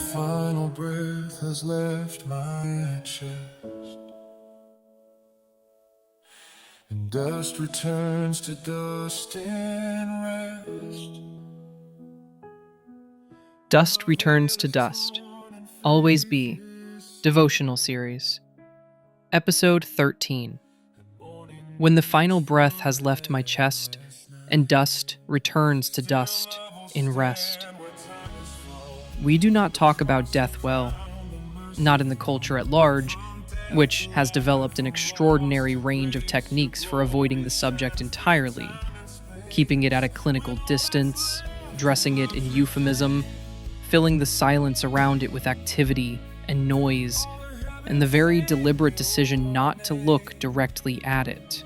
final breath has left my chest, and dust returns to dust in rest. Dust returns to dust. Always be. Devotional series. Episode 13. When the final breath has left my chest, and dust returns to dust in rest. We do not talk about death well, not in the culture at large, which has developed an extraordinary range of techniques for avoiding the subject entirely, keeping it at a clinical distance, dressing it in euphemism, filling the silence around it with activity and noise, and the very deliberate decision not to look directly at it.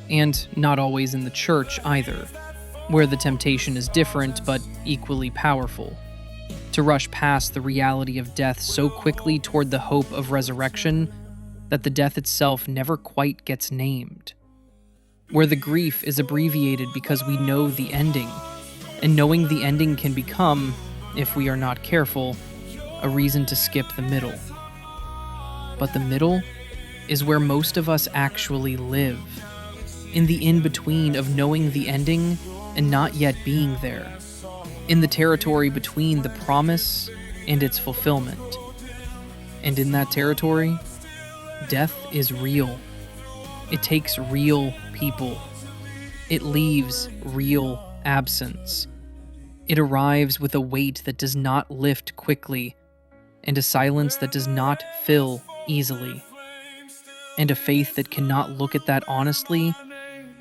And not always in the church either, where the temptation is different but equally powerful. To rush past the reality of death so quickly toward the hope of resurrection that the death itself never quite gets named. Where the grief is abbreviated because we know the ending, and knowing the ending can become, if we are not careful, a reason to skip the middle. But the middle is where most of us actually live, in the in-between of knowing the ending and not yet being there, in the territory between the promise and its fulfillment. And in that territory, death is real. It takes real people. It leaves real absence. It arrives with a weight that does not lift quickly, and a silence that does not fill easily. And a faith that cannot look at that honestly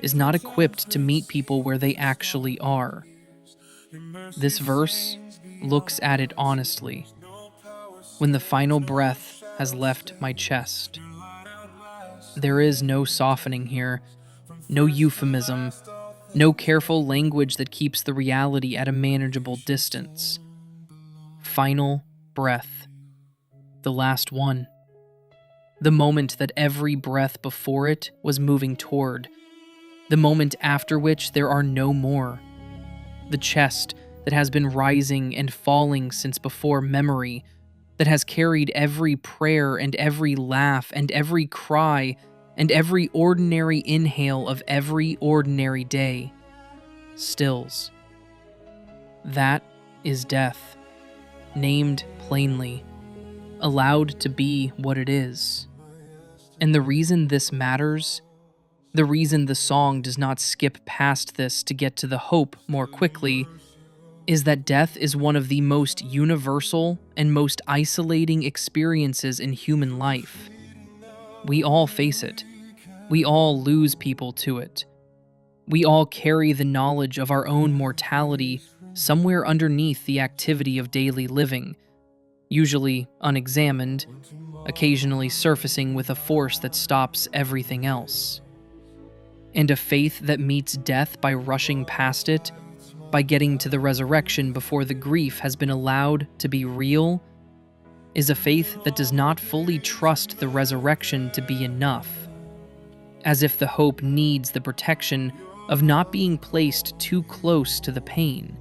is not equipped to meet people where they actually are. This verse looks at it honestly. When the final breath has left my chest. There is no softening here, no euphemism, no careful language that keeps the reality at a manageable distance. Final breath. The last one. The moment that every breath before it was moving toward. The moment after which there are no more. The chest that has been rising and falling since before memory, that has carried every prayer and every laugh and every cry and every ordinary inhale of every ordinary day, stills. That is death, named plainly, allowed to be what it is. And the reason this matters, the reason the song does not skip past this to get to the hope more quickly, is that death is one of the most universal and most isolating experiences in human life. We all face it. We all lose people to it. We all carry the knowledge of our own mortality somewhere underneath the activity of daily living, usually unexamined, occasionally surfacing with a force that stops everything else. And a faith that meets death by rushing past it, by getting to the resurrection before the grief has been allowed to be real, is a faith that does not fully trust the resurrection to be enough, as if the hope needs the protection of not being placed too close to the pain,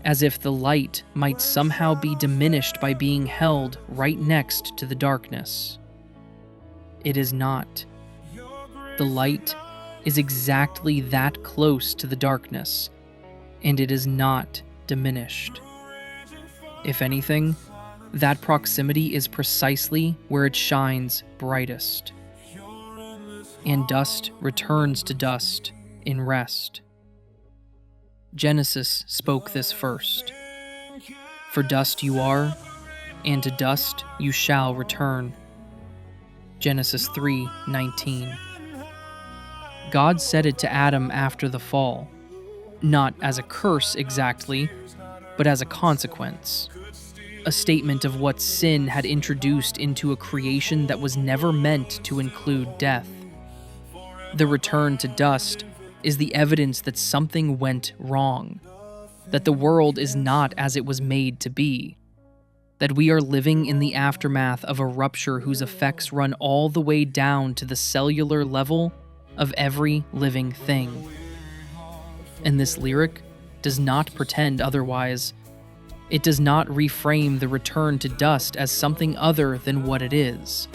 as if the light might somehow be diminished by being held right next to the darkness. It is not. The light is exactly that close to the darkness, and it is not diminished. If anything, that proximity is precisely where it shines brightest. And dust returns to dust in rest. Genesis spoke this first. For dust you are, and to dust you shall return. Genesis 3:19. God said it to Adam after the fall, not as a curse exactly, but as a consequence. A statement of what sin had introduced into a creation that was never meant to include death. The return to dust is the evidence that something went wrong, that the world is not as it was made to be, that we are living in the aftermath of a rupture whose effects run all the way down to the cellular level of every living thing. And this lyric does not pretend otherwise. It does not reframe the return to dust as something other than what it is.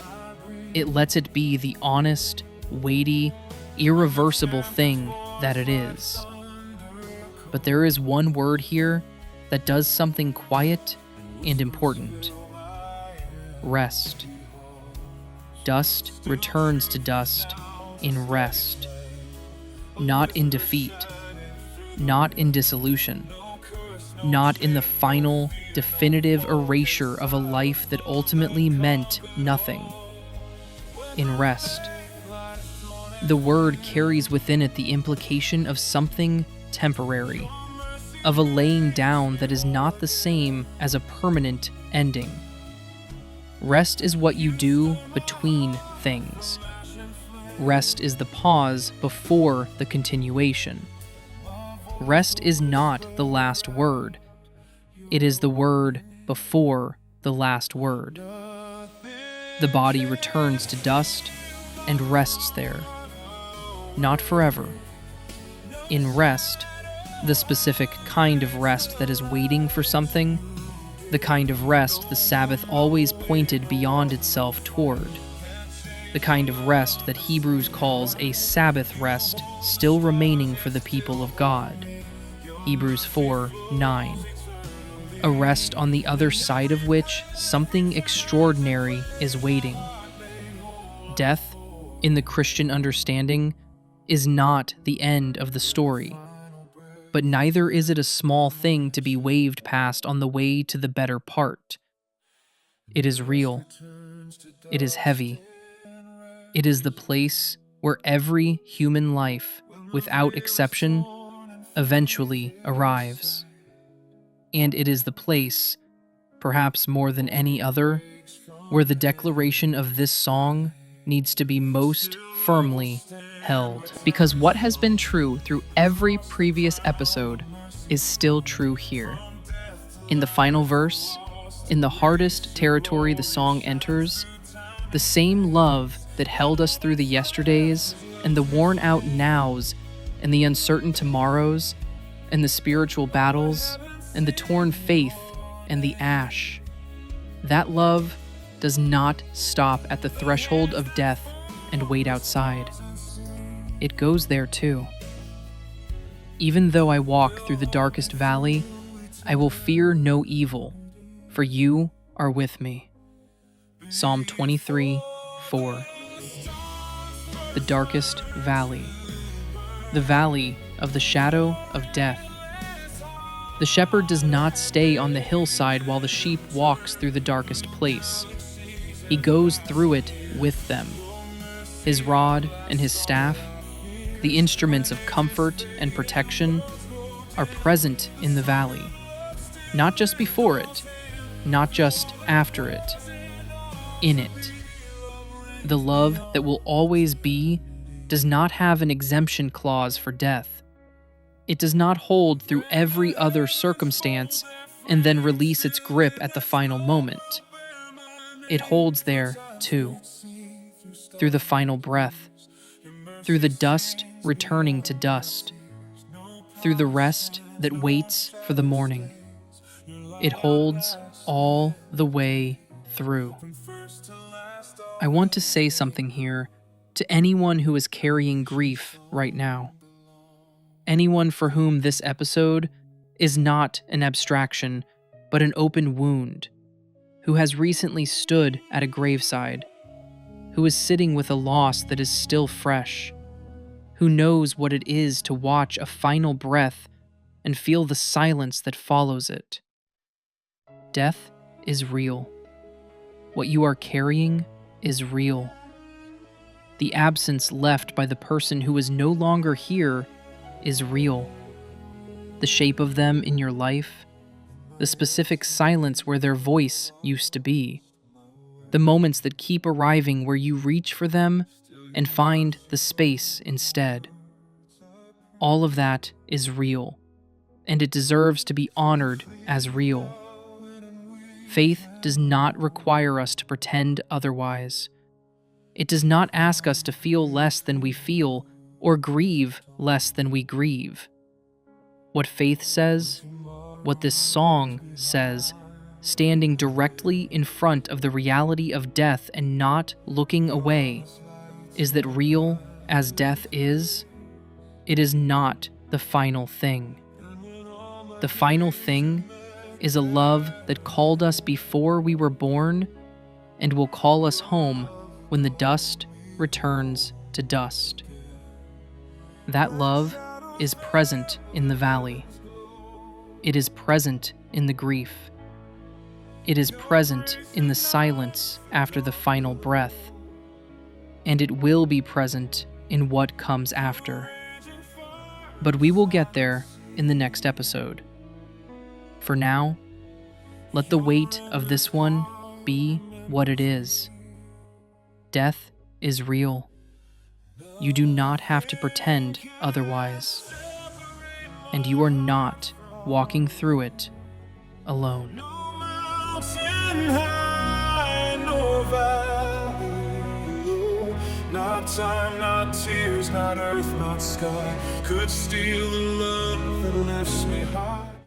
It lets it be the honest, weighty, irreversible thing that it is. But there is one word here that does something quiet and important. Rest. Dust returns to dust in rest. Not in defeat. Not in dissolution. Not in the final, definitive erasure of a life that ultimately meant nothing. In rest. The word carries within it the implication of something temporary, of a laying down that is not the same as a permanent ending. Rest is what you do between things. Rest is the pause before the continuation. Rest is not the last word. It is the word before the last word. The body returns to dust and rests there. Not forever. In rest, the specific kind of rest that is waiting for something, the kind of rest the Sabbath always pointed beyond itself toward, the kind of rest that Hebrews calls a Sabbath rest still remaining for the people of God. Hebrews 4:9. A rest on the other side of which something extraordinary is waiting. Death, in the Christian understanding, is not the end of the story, but neither is it a small thing to be waved past on the way to the better part. It is real. It is heavy. It is the place where every human life, without exception, eventually arrives. And it is the place, perhaps more than any other, where the declaration of this song needs to be most firmly held. Because what has been true through every previous episode is still true here. In the final verse, in the hardest territory the song enters, the same love that held us through the yesterdays and the worn-out nows and the uncertain tomorrows and the spiritual battles and the torn faith and the ash. That love does not stop at the threshold of death and wait outside. It goes there too. Even though I walk through the darkest valley, I will fear no evil, for you are with me. Psalm 23:4. The darkest valley. The valley of the shadow of death. The shepherd does not stay on the hillside while the sheep walks through the darkest place. He goes through it with them. His rod and his staff, the instruments of comfort and protection, are present in the valley. Not just before it, not just after it, in it. The love that will always be does not have an exemption clause for death. It does not hold through every other circumstance and then release its grip at the final moment. It holds there, too, through the final breath, through the dust returning to dust, through the rest that waits for the morning. It holds all the way through. I want to say something here to anyone who is carrying grief right now. Anyone for whom this episode is not an abstraction, but an open wound, who has recently stood at a graveside, who is sitting with a loss that is still fresh, who knows what it is to watch a final breath and feel the silence that follows it. Death is real. What you are carrying is real. The absence left by the person who is no longer here is real. The shape of them in your life, the specific silence where their voice used to be, the moments that keep arriving where you reach for them and find the space instead. All of that is real, and it deserves to be honored as real. Faith does not require us to pretend otherwise. It does not ask us to feel less than we feel or grieve less than we grieve. What faith says, What this song says, standing directly in front of the reality of death and not looking away, is that real as death is, it is not the final thing. The final thing is a love that called us before we were born and will call us home when the dust returns to dust. That love is present in the valley. It is present in the grief. It is present in the silence after the final breath. And it will be present in what comes after. But we will get there in the next episode. For now, let the weight of this one be what it is. Death is real. You do not have to pretend otherwise. And you are not walking through it alone. Not time, not tears, not earth, not sky could steal the love that lifts me high.